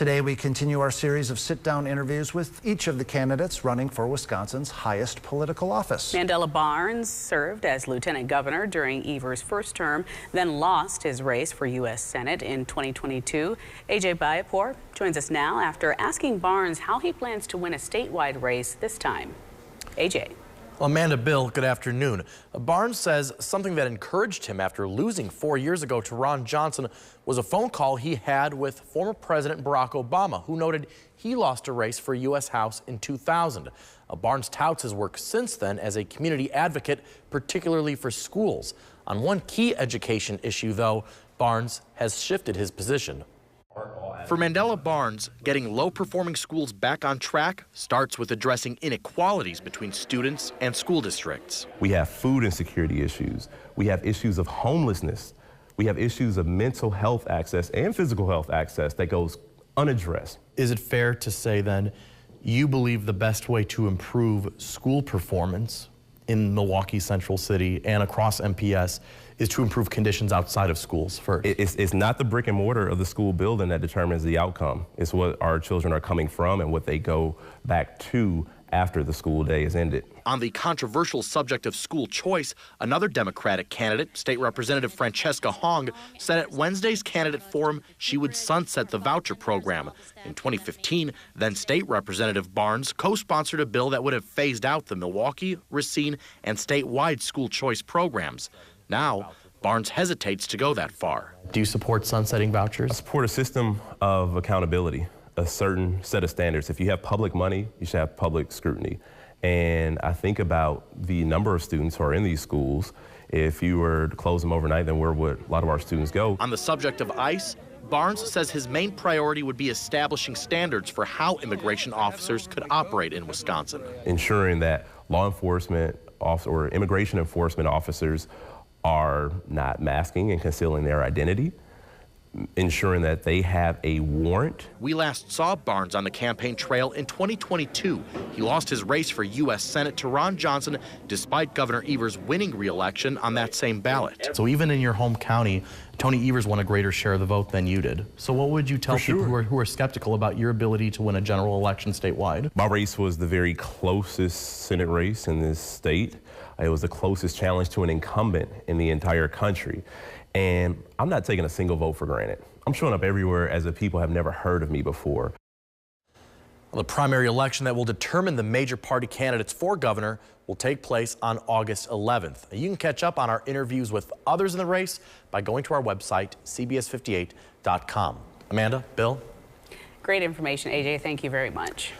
Today, we continue our series of sit-down interviews with each of the candidates running for Wisconsin's highest political office. Mandela Barnes served as lieutenant governor during Evers' first term, then lost his race for U.S. Senate in 2022. A.J. Bayapur joins us now after asking Barnes how he plans to win a statewide race this time. A.J. Amanda, Bill, good afternoon. Barnes says something that encouraged him after losing 4 years ago to Ron Johnson was a phone call he had with former President Barack Obama, who noted he lost a race for U.S. House in 2000. Barnes touts his work since then as a community advocate, particularly for schools. On one key education issue, though, Barnes has shifted his position. For Mandela Barnes, getting low-performing schools back on track starts with addressing inequalities between students and school districts. We have food insecurity issues. We have issues of homelessness. We have issues of mental health access and physical health access that goes unaddressed. Is it fair to say, then, you believe the best way to improve school performance in Milwaukee Central City and across MPS is to improve conditions outside of schools first? It's not the brick and mortar of the school building that determines the outcome. It's what our children are coming from and what they go back to after the school day is ended. On the controversial subject of school choice, another Democratic candidate, State Representative Francesca Hong, said at Wednesday's candidate forum she would sunset the voucher program. In 2015, then State Representative Barnes co-sponsored a bill that would have phased out the Milwaukee, Racine, and statewide school choice programs. Now, Barnes hesitates to go that far. Do you support sunsetting vouchers? I support a system of accountability, a certain set of standards. If you have public money, you should have public scrutiny. And I think about the number of students who are in these schools. If you were to close them overnight, then where would a lot of our students go? On the subject of ICE, Barnes says his main priority would be establishing standards for how immigration officers could operate in Wisconsin. Ensuring that law enforcement or immigration enforcement officers are not masking and concealing their identity, ensuring that they have a warrant. We last saw Barnes on the campaign trail in 2022. He lost his race for U.S. Senate to Ron Johnson, despite Governor Evers winning re-election on that same ballot. So even in your home county, Tony Evers won a greater share of the vote than you did. So what would you tell people who are skeptical about your ability to win a general election statewide? My race was the very closest Senate race in this state. It was the closest challenge to an incumbent in the entire country. And I'm not taking a single vote for granted. I'm showing up everywhere as if people have never heard of me before. The primary election that will determine the major party candidates for governor will take place on August 11th. You can catch up on our interviews with others in the race by going to our website, cbs58.com. Amanda, Bill? Great information, AJ. Thank you very much.